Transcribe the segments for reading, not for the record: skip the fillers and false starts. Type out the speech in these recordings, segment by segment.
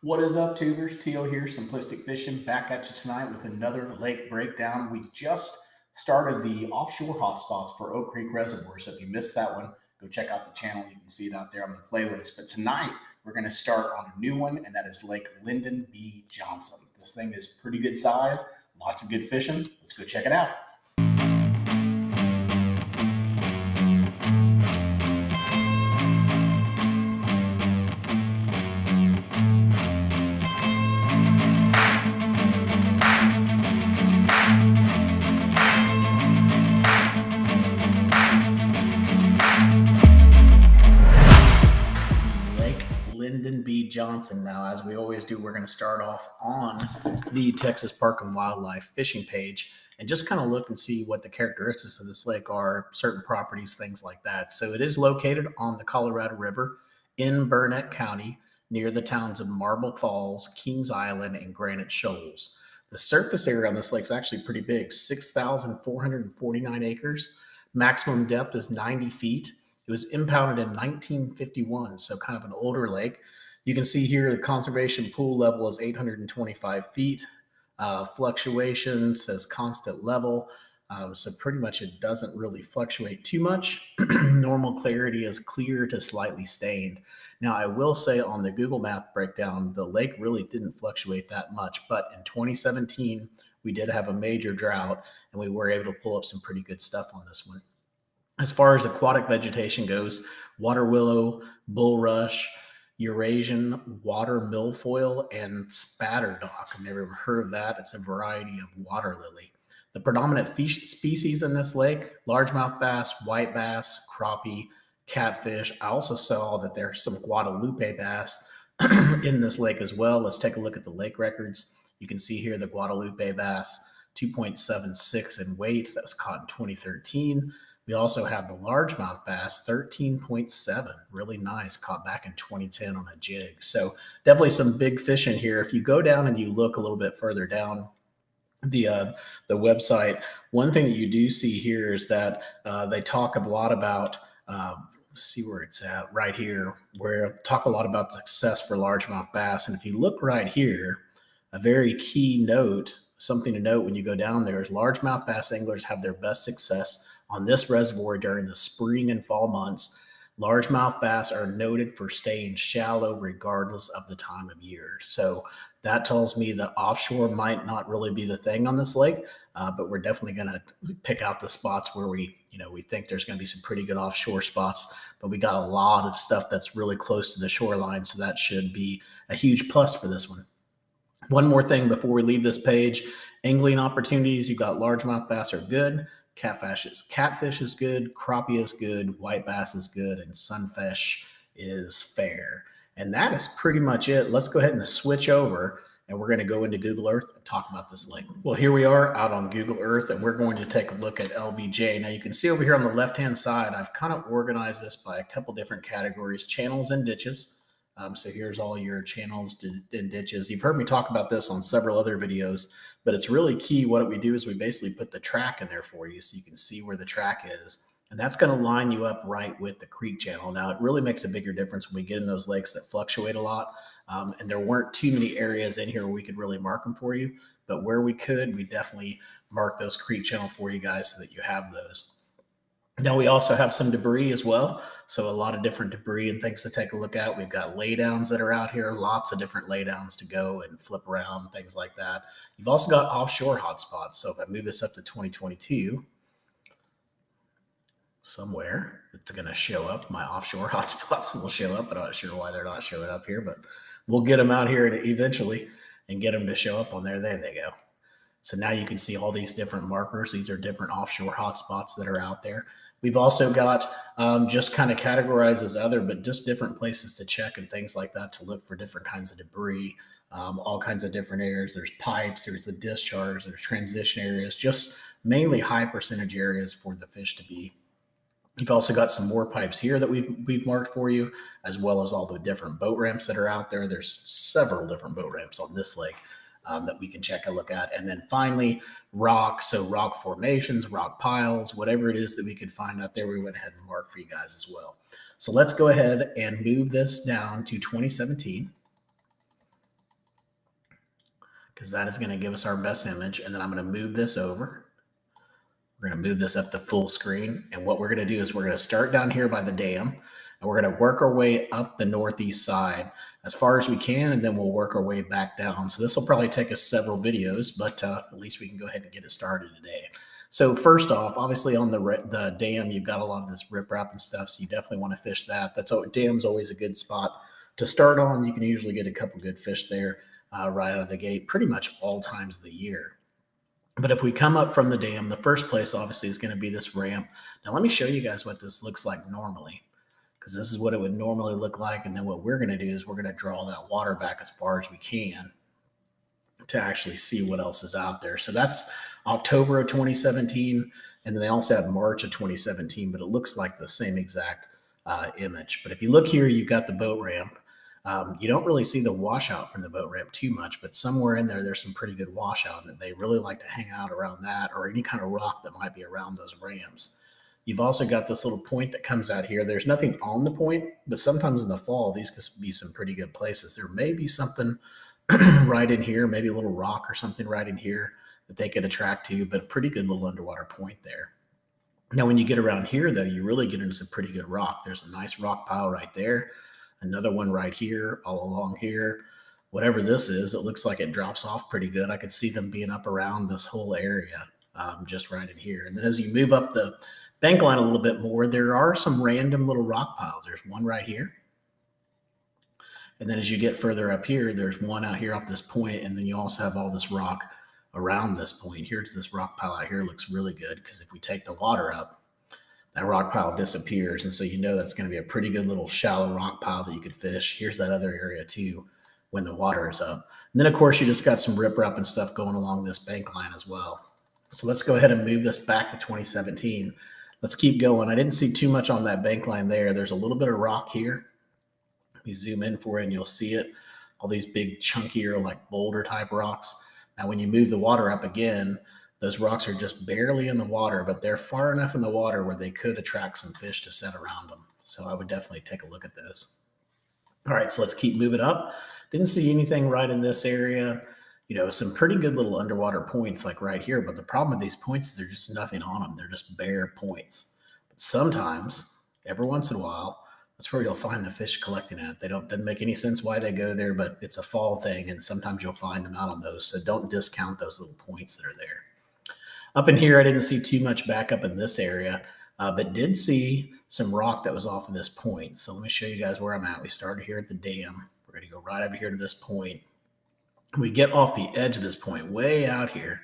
What is up, tubers? Tio here, Simplistic Fishing, back at you tonight with another lake breakdown. We just started the offshore hotspots for Oak Creek Reservoir, so if you missed that one, go check out the channel. You can see it out there on the playlist. But tonight, we're going to start on a new one, and that is Lake Lyndon B. Johnson. This thing is pretty good size, lots of good fishing. Let's go check it out. Lyndon B. Johnson. Now, as we always do, we're going to start off on the Texas Park and Wildlife fishing page and just kind of look and see what the characteristics of this lake are, certain properties, things like that. So it is located on the Colorado River in Burnett County near the towns of Marble Falls, Kings Island, and Granite Shoals. The surface area on this lake is actually pretty big, 6,449 acres. Maximum depth is 90 feet. It was impounded in 1951, so kind of an older lake. You can see here the conservation pool level is 825 feet. Fluctuation says constant level. So pretty much it doesn't really fluctuate too much. Normal clarity is clear to slightly stained. Now, I will say on the Google Map breakdown, the lake really didn't fluctuate that much. But in 2017, we did have a major drought, and we were able to pull up some pretty good stuff on this one. As far as aquatic vegetation goes, water willow, bulrush, Eurasian water milfoil, and spatterdock. I've never heard of that. It's a variety of water lily. The predominant fish species in this lake, largemouth bass, white bass, crappie, catfish. I also saw that there's some Guadalupe bass in this lake as well. Let's take a look at the lake records. You can see here the Guadalupe bass, 2.76 in weight. That was caught in 2013. We also have the largemouth bass, 13.7, really nice, caught back in 2010 on a jig. So definitely some big fish in here. If you go down and you look a little bit further down the website, one thing that you do see here is that they talk a lot about, see where it's at right here, where talk a lot about success for largemouth bass. And if you look right here, a very key note, something to note when you go down there is largemouth bass anglers have their best success on this reservoir during the spring and fall months. Largemouth bass are noted for staying shallow regardless of the time of year. So that tells me that offshore might not really be the thing on this lake, but we're definitely going to pick out the spots where we think there's going to be some pretty good offshore spots. But we got a lot of stuff that's really close to the shoreline, so that should be a huge plus for this one. One more thing before we leave this page, angling opportunities. You've got largemouth bass are good. Catfish is good, crappie is good, white bass is good, and sunfish is fair. And that is pretty much it. Let's go ahead and switch over, and we're going to go into Google Earth and talk about this lake. Well, here we are out on Google Earth, and we're going to take a look at LBJ. Now, you can see over here on the left-hand side, I've kind of organized this by a couple different categories, channels and ditches. So here's all your channels and ditches. You've heard me talk about this on several other videos, but it's really key. What we do is we basically put the track in there for you so you can see where the track is. And that's going to line you up right with the creek channel. Now, it really makes a bigger difference when we get in those lakes that fluctuate a lot. And there weren't too many areas in here where we could really mark them for you. But where we could, we definitely mark those creek channel for you guys so that you have those. Now, we also have some debris as well. So a lot of different debris and things to take a look at. We've got laydowns that are out here, lots of different laydowns to go and flip around, things like that. You've also got offshore hotspots. So if I move this up to 2022, somewhere it's going to show up. My offshore hotspots will show up. I'm not sure why they're not showing up here, but we'll get them out here eventually and get them to show up on there. There they go. So now you can see all these different markers. These are different offshore hotspots that are out there. We've also got just kind of categorized as other, but just different places to check and things like that to look for different kinds of debris, all kinds of different areas. There's pipes, there's the discharge, there's transition areas, just mainly high percentage areas for the fish to be. You've also got some more pipes here that we've marked for you, as well as all the different boat ramps that are out there. There's several different boat ramps on this lake that we can check a look at. And then finally, rocks. So rock formations, rock piles, whatever it is that we could find out there, we went ahead and marked for you guys as well. So let's go ahead and move this down to 2017. because that is going to give us our best image. And then I'm going to move this over. We're going to move this up to full screen. And what we're going to do is we're going to start down here by the dam, and we're going to work our way up the northeast side as far as we can, and then we'll work our way back down. So this will probably take us several videos, but at least we can go ahead and get it started today. So first off, obviously on the dam, you've got a lot of this riprap and stuff, so you definitely want to fish that. Dam's always a good spot to start on. You can usually get a couple good fish there right out of the gate, pretty much all times of the year. But if we come up from the dam, the first place obviously is going to be this ramp. Now let me show you guys what this looks like normally, because this is what it would normally look like. And then what we're going to do is we're going to draw that water back as far as we can to actually see what else is out there. So that's October of 2017. And then they also have March of 2017, but it looks like the same exact image. But if you look here, you've got the boat ramp. You don't really see the washout from the boat ramp too much, but somewhere in there, there's some pretty good washout, and they really like to hang out around that or any kind of rock that might be around those ramps. You've also got this little point that comes out here. There's nothing on the point, but sometimes in the fall, these could be some pretty good places. There may be something right in here, maybe a little rock or something right in here that they could attract to, but a pretty good little underwater point there. Now, when you get around here, though, you really get into some pretty good rock. There's a nice rock pile right there. Another one right here, all along here. Whatever this is, it looks like it drops off pretty good. I could see them being up around this whole area, just right in here. And then as you move up the bank line a little bit more, there are some random little rock piles. There's one right here. And then as you get further up here, there's one out here off this point, and then you also have all this rock around this point. Here's this rock pile out here. Looks really good, because if we take the water up, that rock pile disappears. And so you know that's going to be a pretty good little shallow rock pile that you could fish. Here's that other area too when the water is up. And then, of course, you just got some riprap and stuff going along this bank line as well. So let's go ahead and move this back to 2017. Let's keep going. I didn't see too much on that bank line there. There's a little bit of rock here. We zoom in for it and you'll see it. All these big chunkier like boulder type rocks. Now, when you move the water up again, those rocks are just barely in the water, but they're far enough in the water where they could attract some fish to set around them. So I would definitely take a look at those. All right, so let's keep moving up. Didn't see anything right in this area. You know, some pretty good little underwater points like right here, but the problem with these points is there's just nothing on them. They're just bare points. But sometimes, every once in a while, that's where you'll find the fish collecting at. Doesn't make any sense why they go there, but it's a fall thing, and sometimes you'll find them out on those. So don't discount those little points that are there. Up in here, I didn't see too much back up in this area, but did see some rock that was off of this point. So let me show you guys where I'm at. We started here at the dam. We're going to go right over here to this point. We get off the edge of this point, way out here,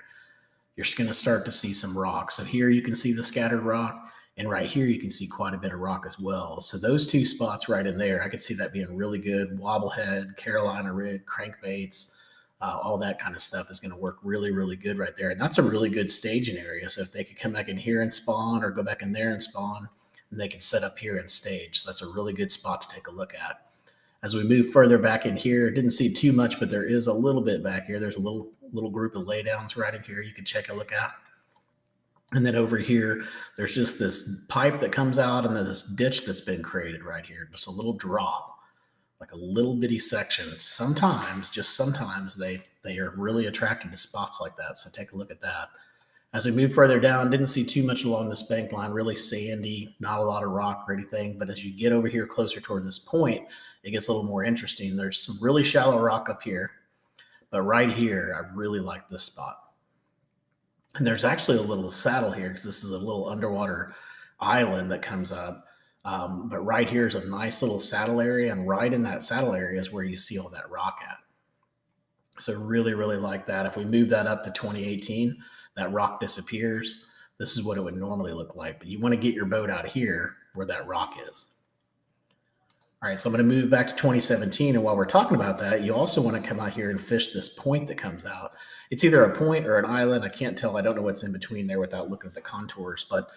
you're just going to start to see some rock. So here you can see the scattered rock, and right here you can see quite a bit of rock as well. So those two spots right in there, I could see that being really good. Wobblehead, Carolina rig, crankbaits, all that kind of stuff is going to work really, really good right there. And that's a really good staging area. So if they could come back in here and spawn, or go back in there and spawn, and they could set up here and stage. So that's a really good spot to take a look at. As we move further back in here, didn't see too much, but there is a little bit back here. There's a little group of laydowns right in here you can check a look at. And then over here, there's just this pipe that comes out, and then this ditch that's been created right here. Just a little drop, like a little bitty section. Sometimes, just sometimes, they are really attracted to spots like that. So take a look at that. As we move further down, didn't see too much along this bank line, really sandy, not a lot of rock or anything. But as you get over here closer toward this point, it gets a little more interesting. There's some really shallow rock up here, but right here, I really like this spot. And there's actually a little saddle here, because this is a little underwater island that comes up. But right here is a nice little saddle area, and right in that saddle area is where you see all that rock at. So really, really like that. If we move that up to 2018, that rock disappears. This is what it would normally look like, but you want to get your boat out here where that rock is. All right, so I'm going to move back to 2017, and while we're talking about that, you also want to come out here and fish this point that comes out. It's either a point or an island. I can't tell. I don't know what's in between there without looking at the contours, but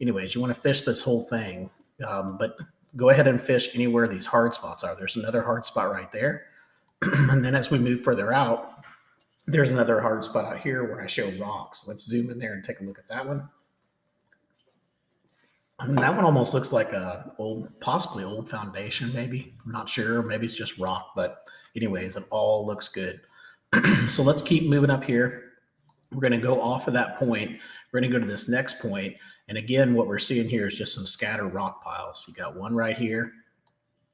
anyways, you want to fish this whole thing, but go ahead and fish anywhere these hard spots are. There's another hard spot right there, and then as we move further out, there's another hard spot out here where I show rocks. Let's zoom in there and take a look at that one. And that one almost looks like a possibly old foundation, maybe. I'm not sure. Maybe it's just rock, but anyways, it all looks good. So let's keep moving up here. We're going to go off of that point. We're going to go to this next point. And again, what we're seeing here is just some scattered rock piles. You got one right here,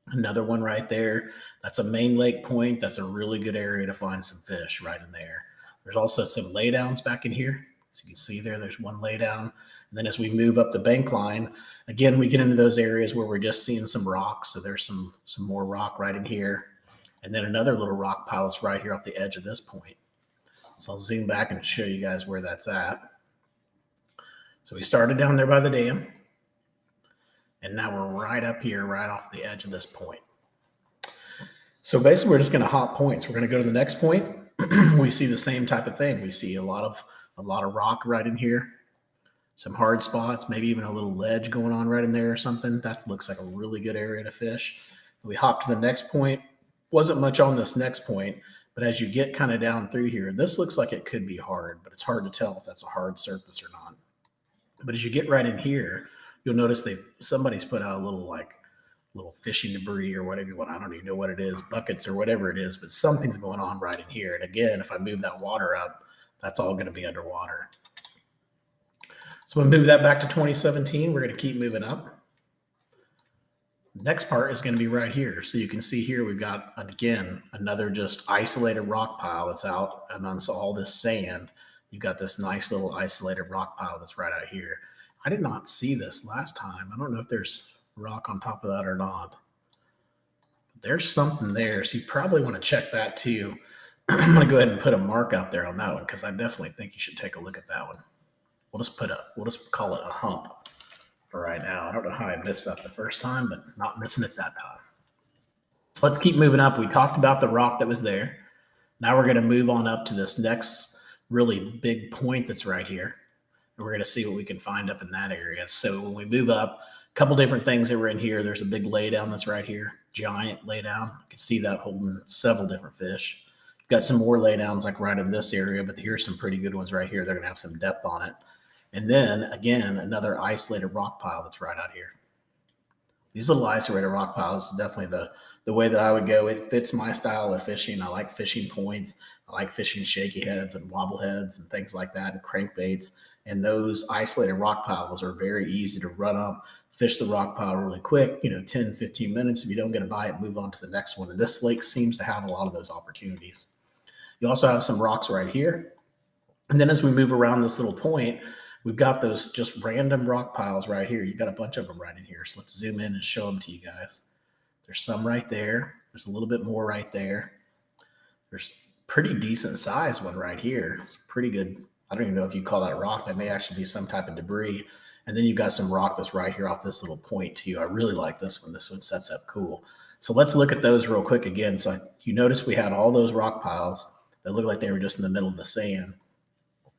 another one right there. That's a main lake point. That's a really good area to find some fish right in there. There's also some laydowns back in here. So you can see there's one laydown. And then as we move up the bank line, again, we get into those areas where we're just seeing some rocks. So there's some more rock right in here. And then another little rock pile is right here off the edge of this point. So I'll zoom back and show you guys where that's at. So we started down there by the dam. And now we're right up here, right off the edge of this point. So basically, we're just going to hop points. We're going to go to the next point. We see the same type of thing. We see a lot of rock right in here, some hard spots, maybe even a little ledge going on right in there or something. That looks like a really good area to fish. We hop to the next point. Wasn't much on this next point, but as you get kind of down through here, this looks like it could be hard, but it's hard to tell if that's a hard surface or not. But as you get right in here, you'll notice somebody's put out a little fishing debris or whatever you want. I don't even know what it is, buckets or whatever it is, but something's going on right in here. And again, if I move that water up, that's all going to be underwater. So we'll move that back to 2017. We're going to keep moving up. Next part is going to be right here. So you can see here we've got, again, another just isolated rock pile that's out amongst all this sand. You've got this nice little isolated rock pile that's right out here. I did not see this last time. I don't know if there's rock on top of that or not. But there's something there, so you probably want to check that too. I'm going to go ahead and put a mark out there on that one because I definitely think you should take a look at that one. We'll just call it a hump for right now. I don't know how I missed that the first time, but not missing it that time. So let's keep moving up. We talked about the rock that was there. Now we're going to move on up to this next really big point that's right here. And we're going to see what we can find up in that area. So when we move up, a couple different things that were in here. There's a big laydown that's right here, giant laydown. You can see that holding several different fish. You've got some more laydowns like right in this area, but here's some pretty good ones right here. They're going to have some depth on it. And then, again, another isolated rock pile that's right out here. These little isolated rock piles is definitely the way that I would go. It fits my style of fishing. I like fishing points. I like fishing shaky heads and wobble heads and things like that and crankbaits. And those isolated rock piles are very easy to run up, fish the rock pile really quick, 10, 15 minutes. If you don't get a bite, move on to the next one. And this lake seems to have a lot of those opportunities. You also have some rocks right here. And then as we move around this little point, we've got those just random rock piles right here. You've got a bunch of them right in here. So let's zoom in and show them to you guys. There's some right there. There's a little bit more right there. There's pretty decent size one right here. It's pretty good. I don't even know if you call that rock. That may actually be some type of debris. And then you've got some rock that's right here off this little point too. I really like this one. This one sets up cool. So let's look at those real quick again. So you notice we had all those rock piles that looked like they were just in the middle of the sand.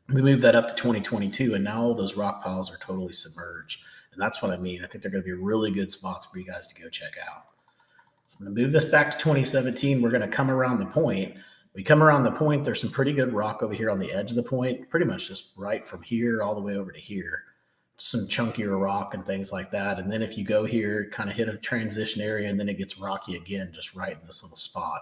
We moved that up to 2022, and now all those rock piles are totally submerged. And that's what I mean. I think they're going to be really good spots for you guys to go check out. So I'm going to move this back to 2017. We're going to come around the point. We come around the point. There's some pretty good rock over here on the edge of the point, pretty much just right from here all the way over to here. Some chunkier rock and things like that. And then if you go here, kind of hit a transition area, and then it gets rocky again, just right in this little spot.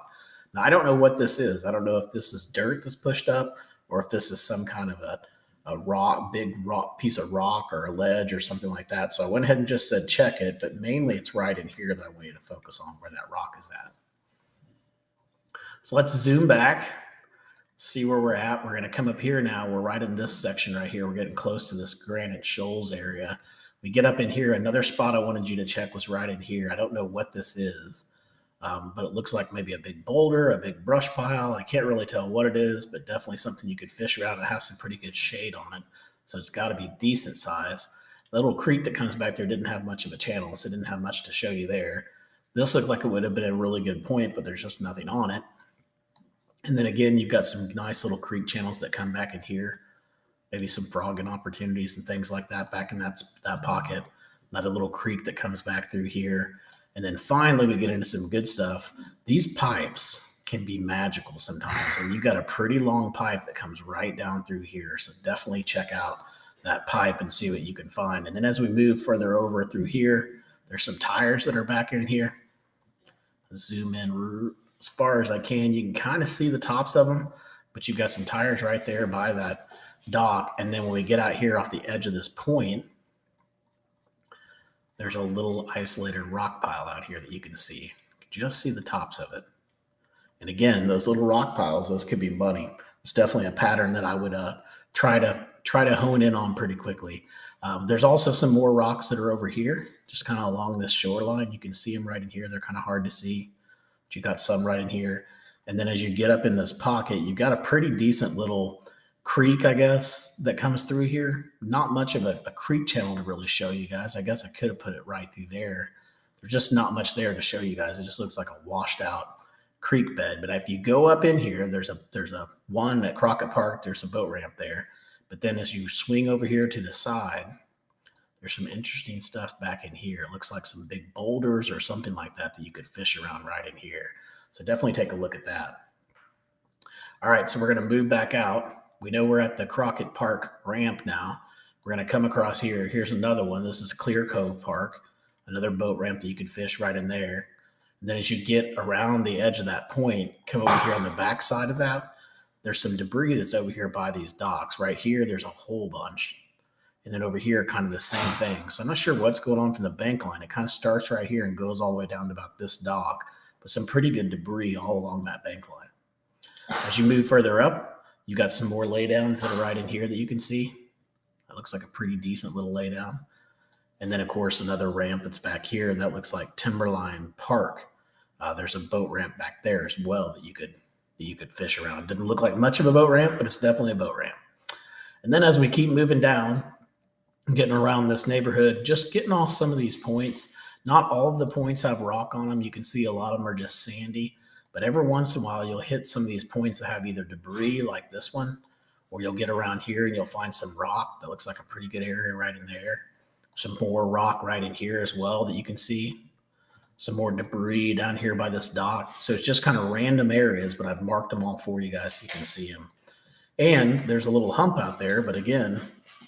Now, I don't know what this is. I don't know if this is dirt that's pushed up, or if this is some kind of a big rock piece of rock or a ledge or something like that. So I went ahead and just said check it, but mainly it's right in here that I want you to focus on where that rock is at. So let's zoom back, see where we're at. We're going to come up here now. We're right in this section right here. We're getting close to this granite shoals area. We get up in here. Another spot I wanted you to check was right in here. I don't know what this is. But it looks like maybe a big boulder, a big brush pile. I can't really tell what it is, but definitely something you could fish around. It has some pretty good shade on it, so it's got to be decent size. The little creek that comes back there didn't have much of a channel, so it didn't have much to show you there. This looked like it would have been a really good point, but there's just nothing on it. And then again, you've got some nice little creek channels that come back in here, maybe some frogging opportunities and things like that back in that pocket. Another little creek that comes back through here. And then finally, we get into some good stuff. These pipes can be magical sometimes. And you've got a pretty long pipe that comes right down through here. So definitely check out that pipe and see what you can find. And then as we move further over through here, there's some tires that are back in here. Zoom in as far as I can. You can kind of see the tops of them. but you've got some tires right there by that dock. And then when we get out here off the edge of this point, there's a little isolated rock pile out here that you can see. Just see the tops of it. And again, those little rock piles, those could be money. It's definitely a pattern that I would try to hone in on pretty quickly. There's also some more rocks that are over here, just kind of along this shoreline. You can see them right in here. They're kind of hard to see, but you got some right in here. And then as you get up in this pocket, you've got a pretty decent little creek, I guess, that comes through here. Not much of a creek channel to really show you guys. I guess I could have put it right through there. There's just not much there to show you guys. It just looks like a washed out creek bed. But if you go up in here, there's a one at Crockett Park. There's a boat ramp there. But then as you swing over here to the side, there's some interesting stuff back in here. It looks like some big boulders or something like that that you could fish around right in here. So definitely take a look at that. All right, so we're going to move back out. We know we're at the Crockett Park ramp now. We're going to come across here. Here's another one. This is Clear Cove Park, another boat ramp that you could fish right in there. And then as you get around the edge of that point, come over here on the back side of that, there's some debris that's over here by these docks. Right here, there's a whole bunch. And then over here, kind of the same thing. So I'm not sure what's going on from the bank line. It kind of starts right here and goes all the way down to about this dock, but some pretty good debris all along that bank line. As you move further up, you got some more laydowns that are right in here that you can see. That looks like a pretty decent little laydown. And then, of course, another ramp that's back here. That looks like Timberline Park. There's a boat ramp back there as well that you could fish around. Didn't look like much of a boat ramp, but it's definitely a boat ramp. And then as we keep moving down, getting around this neighborhood, just getting off some of these points. Not all of the points have rock on them. You can see a lot of them are just sandy. But every once in a while, you'll hit some of these points that have either debris like this one, or you'll get around here and you'll find some rock that looks like a pretty good area right in there. Some more rock right in here as well that you can see. Some more debris down here by this dock. So it's just kind of random areas, but I've marked them all for you guys so you can see them. And there's a little hump out there, but again,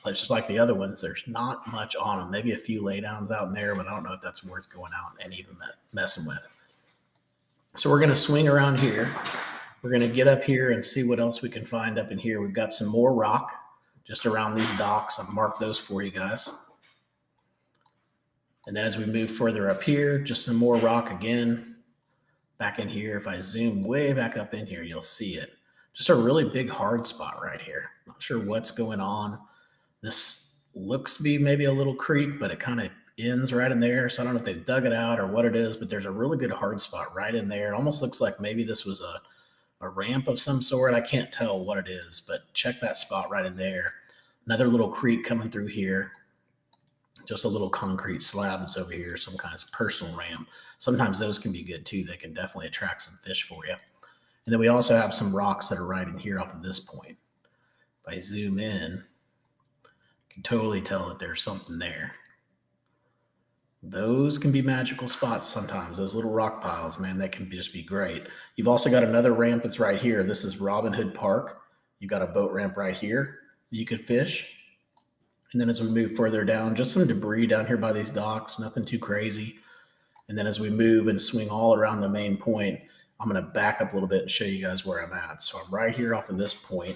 just like the other ones, there's not much on them. Maybe a few laydowns out in there, but I don't know if that's worth going out and even messing with. So we're going to swing around here. We're going to get up here and see what else we can find up in here. We've got some more rock just around these docks. I've marked those for you guys. And then as we move further up here, just some more rock again. Back in here, if I zoom way back up in here, you'll see it. Just a really big hard spot right here. Not sure what's going on. This looks to be maybe a little creek, but it kind of ends right in there. So I don't know if they've dug it out or what it is, but there's a really good hard spot right in there. It almost looks like maybe this was a ramp of some sort. I can't tell what it is, but check that spot right in there. Another little creek coming through here. Just a little concrete slab that's over here, some kind of personal ramp. Sometimes those can be good too. They can definitely attract some fish for you. And then we also have some rocks that are right in here off of this point. If I zoom in, you can totally tell that there's something there. Those can be magical spots sometimes. Those little rock piles, man, they can just be great. You've also got another ramp that's right here. This is Robin Hood Park. You've got a boat ramp right here that you could fish. And then as we move further down, just some debris down here by these docks, nothing too crazy. And then as we move and swing all around the main point, I'm going to back up a little bit and show you guys where I'm at. So I'm right here off of this point.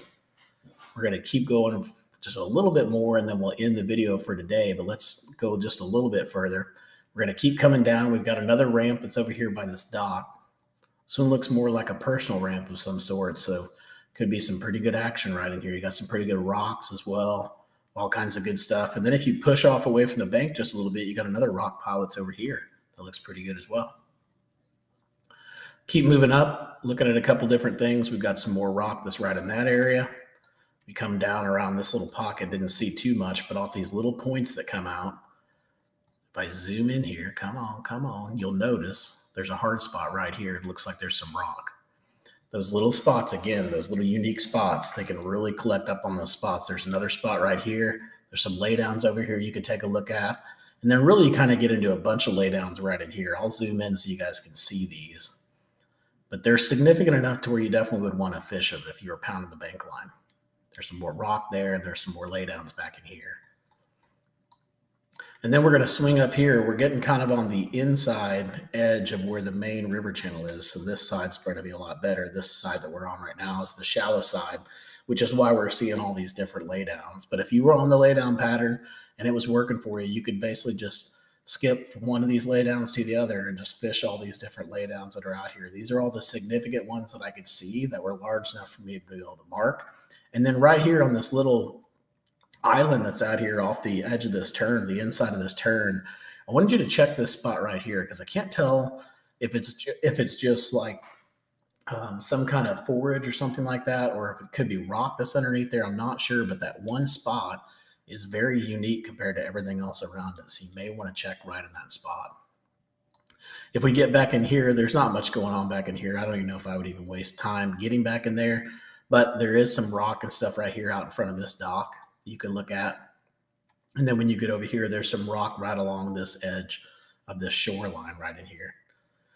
We're going to keep going just a little bit more, and then we'll end the video for today. But let's go just a little bit further. We're going to keep coming down. We've got another ramp that's over here by this dock. This one looks more like a personal ramp of some sort. So could be some pretty good action right in here. You got some pretty good rocks as well, all kinds of good stuff. And then if you push off away from the bank just a little bit, you got another rock pile that's over here. That looks pretty good as well. Keep moving up, looking at a couple different things. We've got some more rock that's right in that area. We come down around this little pocket, didn't see too much, but off these little points that come out, if I zoom in here, come on, you'll notice there's a hard spot right here. It looks like there's some rock. Those little spots, again, those little unique spots, they can really collect up on those spots. There's another spot right here. There's some laydowns over here you could take a look at. And then really you kind of get into a bunch of laydowns right in here. I'll zoom in so you guys can see these. But they're significant enough to where you definitely would want to fish them if you were pounding the bank line. There's some more rock there. There's some more laydowns back in here. And then we're going to swing up here. We're getting kind of on the inside edge of where the main river channel is. So this side's going to be a lot better. This side that we're on right now is the shallow side, which is why we're seeing all these different laydowns. But if you were on the laydown pattern and it was working for you, you could basically just skip from one of these laydowns to the other and just fish all these different laydowns that are out here. These are all the significant ones that I could see that were large enough for me to be able to mark. And then right here on this little island that's out here off the edge of this turn, the inside of this turn, I wanted you to check this spot right here because I can't tell if it's just like some kind of forage or something like that, or if it could be rock that's underneath there. I'm not sure, but that one spot is very unique compared to everything else around it. So you may want to check right in that spot. If we get back in here, there's not much going on back in here. I don't even know if I would even waste time getting back in there, but there is some rock and stuff right here out in front of this dock you can look at. And then when you get over here, there's some rock right along this edge of this shoreline right in here.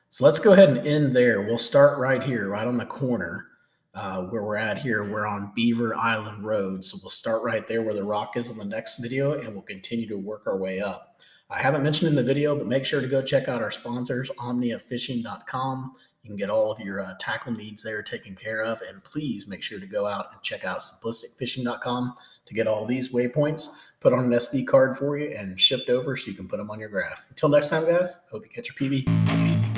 So let's go ahead and end there. We'll start right here, right on the corner where we're at here. We're on Beaver Island Road. So we'll start right there where the rock is on the next video, and we'll continue to work our way up. I haven't mentioned in the video, but make sure to go check out our sponsors, OmniaFishing.com. You can get all of your tackle needs there taken care of. And please make sure to go out and check out SimplisticFishing.com to get all these waypoints put on an SD card for you and shipped over so you can put them on your graph. Until next time, guys, hope you catch your PB. Take it easy.